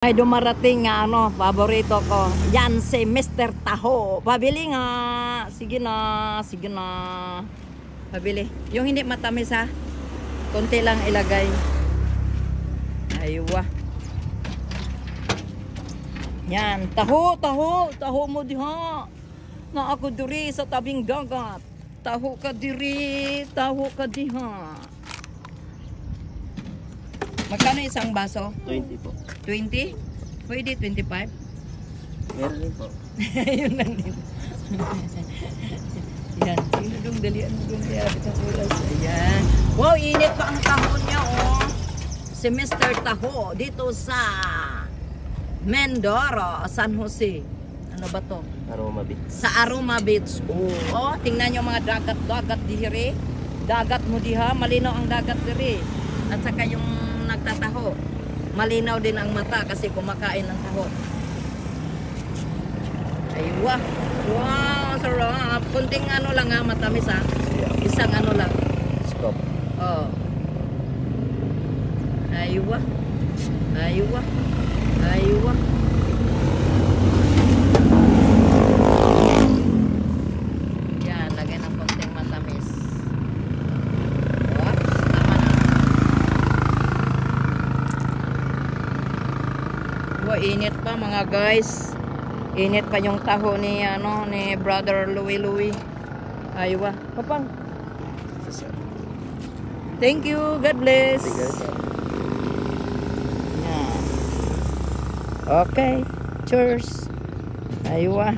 May dumarating nga ano, paborito ko. Yan si Mr. Taho. Pabili nga. Sige na, sige na. Pabili. Yung hindi matamis ha. Konti lang ilagay. Aywa. Yan, taho, taho. Taho mo diha. Na ako diri sa tabing dagat. Taho ka diri, taho ka diha. Magkano isang baso? 20 po. 20? Pwede 25? Meron din po. Yun lang din. Yan. Yung dalian mo yung kayapit ang oras. Ayan. Wow, init pa ang taho niya, oh. Si Mr. Taho dito sa Mindoro, San Jose. Ano ba to? Aroma Beach. Sa Aroma Beach. Oh, tingnan nyo mga dagat-dagat dihiri. Dagat mo diha, malinaw ang dagat diri. At saka yung nagtataho, malinaw din ang mata kasi kumakain ng taho. Aywa. Wow, sarap. Kunting ano lang ha, matamis ha. Isang ano lang. Scoop. Oh. Aywa. Aywa. Aywa. Yan, lagay ng konting matamis. Oops, tama na. Wow, init pa mga guys. Init pa yung taho ni ano ni Brother Louie. Aywa. Papang. Thank you. God bless. Yan. Okay. Cheers. Aywa.